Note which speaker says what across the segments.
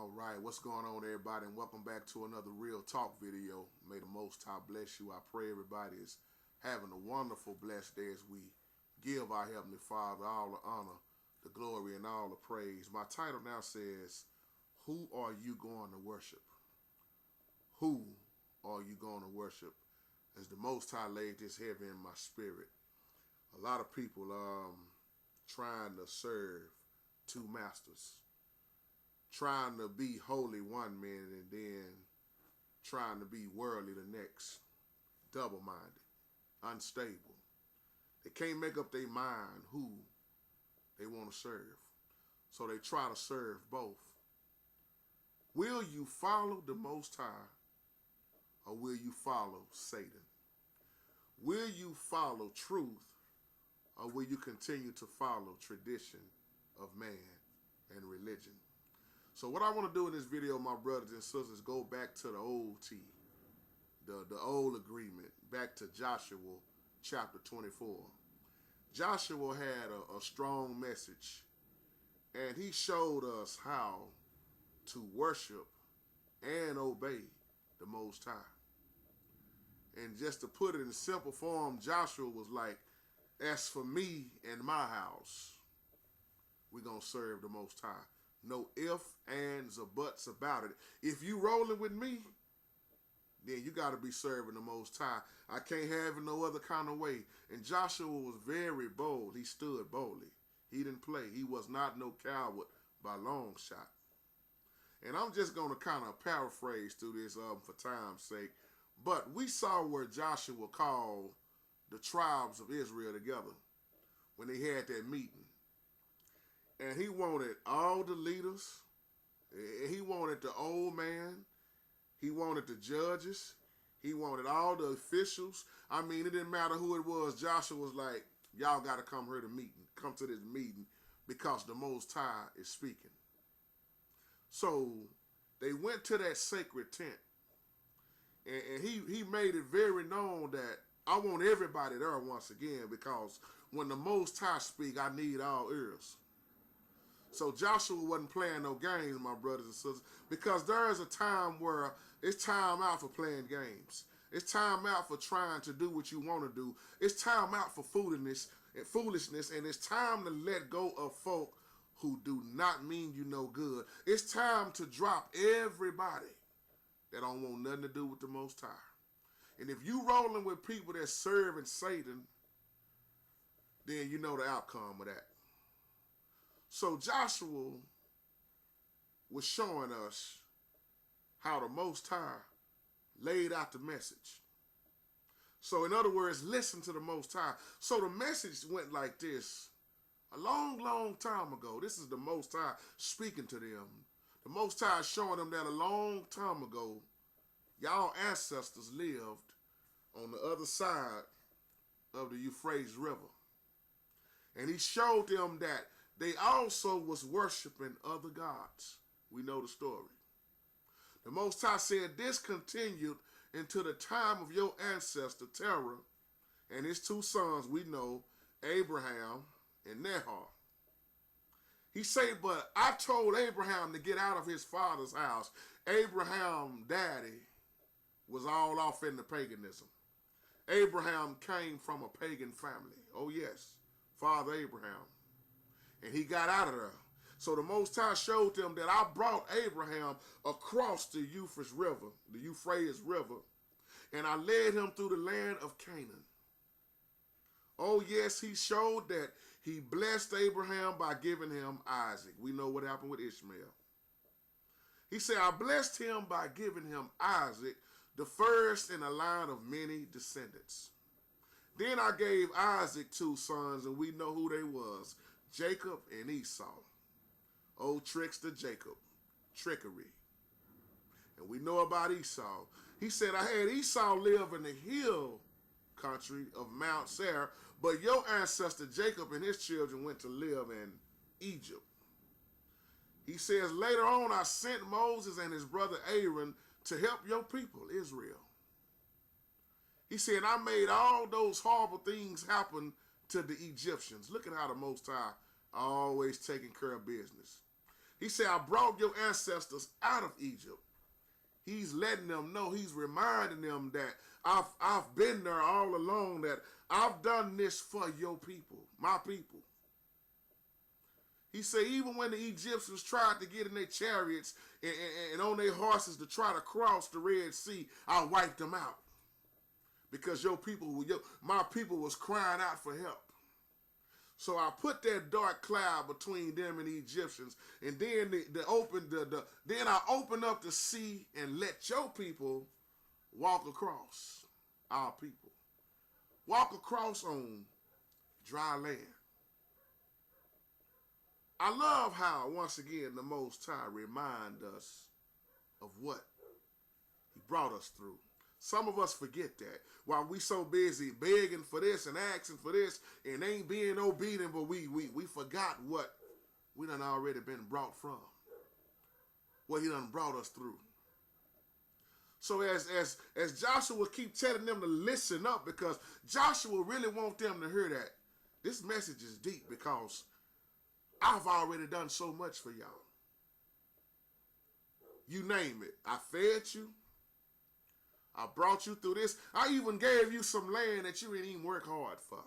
Speaker 1: All right, what's going on, everybody, and welcome back to another Real Talk video. May the Most High bless you. I pray everybody is having a wonderful, blessed day as we give our Heavenly Father all the honor, the glory, and all the praise. My title now says, who are you going to worship? Who are you going to worship? As the Most High laid this heavy in my spirit. A lot of people trying to serve two masters. Trying to be holy one minute and then trying to be worldly the next. Double-minded, unstable. They can't make up their mind who they want to serve. So they try to serve both. Will you follow the Most High or will you follow Satan? Will you follow truth or will you continue to follow tradition of man and religion? So what I want to do in this video, my brothers and sisters, go back to the old the old agreement, back to Joshua chapter 24. Joshua had a strong message, and he showed us how to worship and obey the Most High. And just to put it in simple form, Joshua was like, as for me and my house, we're going to serve the Most High. No ifs, ands, or buts about it. If you rolling with me, then you got to be serving the Most High. I can't have it no other kind of way. And Joshua was very bold. He stood boldly. He didn't play. He was not no coward by long shot. And I'm just going to kind of paraphrase through this for time's sake. But we saw where Joshua called the tribes of Israel together when they had that meeting. And he wanted all the leaders. He wanted the old man. He wanted the judges. He wanted all the officials. I mean, it didn't matter who it was. Joshua was like, y'all got to come here to meeting. Come to this meeting because the Most High is speaking. So they went to that sacred tent. And he made it very known that I want everybody there once again because when the Most High speak, I need all ears. So Joshua wasn't playing no games, my brothers and sisters, because there is a time where it's time out for playing games. It's time out for trying to do what you want to do. It's time out for foolishness, and it's time to let go of folk who do not mean you no good. It's time to drop everybody that don't want nothing to do with the Most High. And if you rolling with people that serving Satan, then you know the outcome of that. So Joshua was showing us how the Most High laid out the message. So in other words, listen to the Most High. So the message went like this. A long, long time ago, this is the Most High speaking to them. The Most High is showing them that a long time ago, y'all ancestors lived on the other side of the Euphrates River. And he showed them that they also was worshiping other gods. We know the story. The Most High said this continued into the time of your ancestor Terah and his two sons, we know, Abraham and Nahor. He said, but I told Abraham to get out of his father's house. Abraham's daddy was all off into paganism. Abraham came from a pagan family. Oh yes, Father Abraham. And he got out of there. So the Most High showed them that I brought Abraham across the Euphrates River, and I led him through the land of Canaan. Oh yes, he showed that he blessed Abraham by giving him Isaac. We know what happened with Ishmael. He said, I blessed him by giving him Isaac, the first in a line of many descendants. Then I gave Isaac two sons, and we know who they was, Jacob and Esau. Old trickster Jacob. Trickery. And we know about Esau. He said, I had Esau live in the hill country of Mount Seir, but your ancestor Jacob and his children went to live in Egypt. He says, later on I sent Moses and his brother Aaron to help your people, Israel. He said, I made all those horrible things happen to the Egyptians. Look at how the Most High always taking care of business. He said, I brought your ancestors out of Egypt. He's letting them know, he's reminding them that I've been there all along, that I've done this for your people, my people. He said, even when the Egyptians tried to get in their chariots and on their horses to try to cross the Red Sea, I wiped them out. Because my people was crying out for help. So I put that dark cloud between them and the Egyptians, and then then I opened up the sea and let your people walk across, our people. Walk across on dry land. I love how, once again, the Most High remind us of what he brought us through. Some of us forget that. While we so busy begging for this and asking for this and ain't being obedient, but we forgot what we done already been brought from. What he done brought us through. So as Joshua keep telling them to listen up, because Joshua really want them to hear that this message is deep, because I've already done so much for y'all. You name it. I fed you. I brought you through this. I even gave you some land that you didn't even work hard for.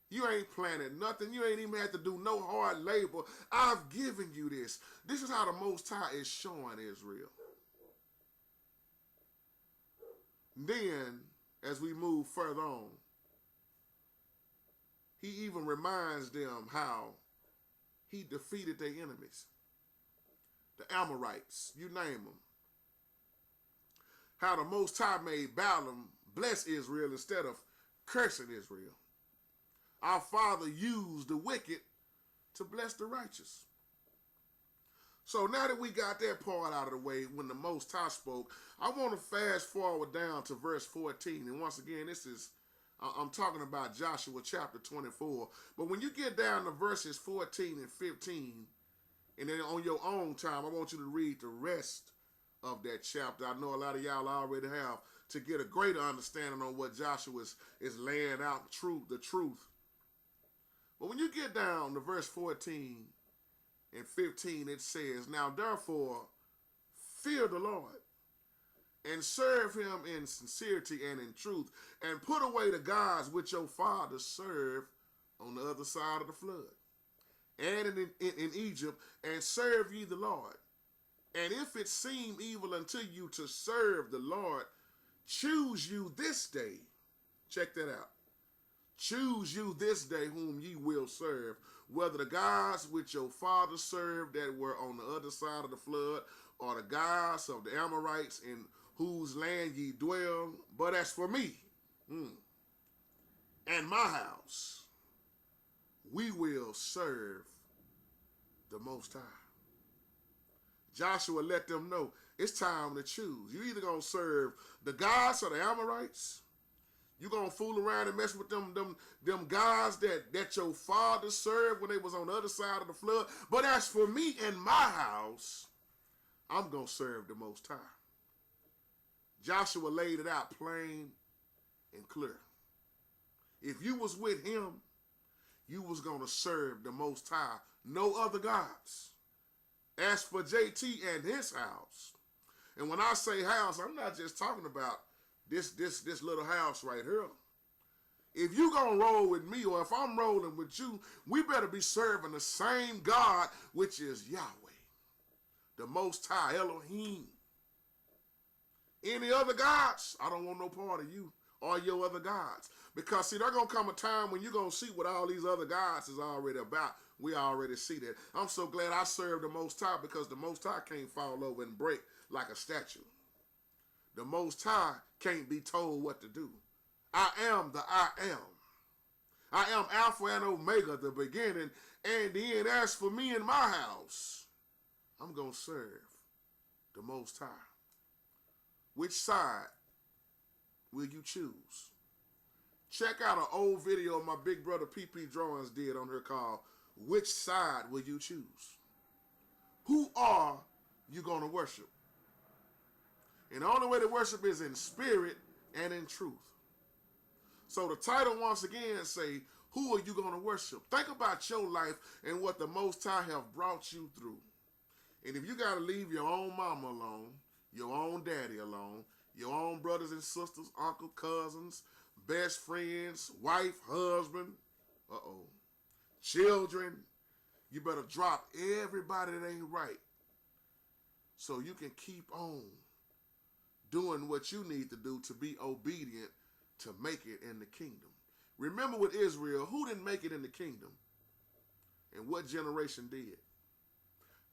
Speaker 1: You ain't planted nothing. You ain't even had to do no hard labor. I've given you this. This is how the Most High is showing Israel. Then, as we move further on, he even reminds them how he defeated their enemies. The Amorites, you name them. How the Most High made Balaam bless Israel instead of cursing Israel. Our Father used the wicked to bless the righteous. So now that we got that part out of the way, when the Most High spoke, I want to fast forward down to verse 14. And once again, I'm talking about Joshua chapter 24. But when you get down to verses 14 and 15, and then on your own time, I want you to read the rest of that chapter. I know a lot of y'all already have, to get a greater understanding on what Joshua is laying out, the truth. But when you get down to verse 14 and 15, it says, now therefore, fear the Lord and serve him in sincerity and in truth, and put away the gods which your fathers served on the other side of the flood, and in Egypt, and serve ye the Lord. And if it seem evil unto you to serve the Lord, choose you this day. Check that out. Choose you this day whom ye will serve, whether the gods which your fathers served that were on the other side of the flood, or the gods of the Amorites in whose land ye dwell. But as for me and my house, we will serve the Most High. Joshua let them know it's time to choose. You either going to serve the gods or the Amorites. You going to fool around and mess with them gods that your father served when they was on the other side of the flood. But as for me and my house, I'm going to serve the Most High. Joshua laid it out plain and clear. If you was with him, you was going to serve the Most High. No other gods. As for JT and his house, and when I say house, I'm not just talking about this little house right here. If you gonna roll with me, or if I'm rolling with you, we better be serving the same God, which is Yahweh, the Most High, Elohim. Any other gods, I don't want no part of you or your other gods. Because see, there's gonna come a time when you're gonna see what all these other gods is already about. We already see that. I'm so glad I serve the Most High, because the Most High can't fall over and break like a statue. The Most High can't be told what to do. I am the I am. I am Alpha and Omega, the beginning and the end. As for me and my house, I'm going to serve the Most High. Which side will you choose? Check out an old video my big brother PP Drawings did on her called, Which Side Will You Choose? Who are you going to worship? And the only way to worship is in spirit and in truth. So the title once again say, Who are you going to worship? Think about your life and what the Most High have brought you through. And if you got to leave your own mama alone, your own daddy alone, your own brothers and sisters, uncle, cousins, best friends, wife, husband, children, you better drop everybody that ain't right so you can keep on doing what you need to do to be obedient to make it in the kingdom. Remember with Israel, who didn't make it in the kingdom? And what generation did?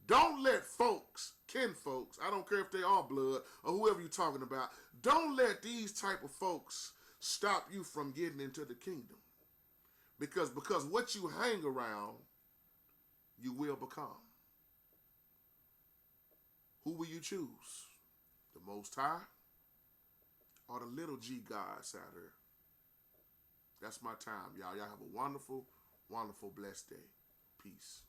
Speaker 1: Don't let folks, kinfolks, I don't care if they are blood or whoever you're talking about, don't let these type of folks stop you from getting into the kingdom. Because what you hang around, you will become. Who will you choose? The Most High or the little G gods out here? That's my time, y'all. Y'all have a wonderful, wonderful, blessed day. Peace.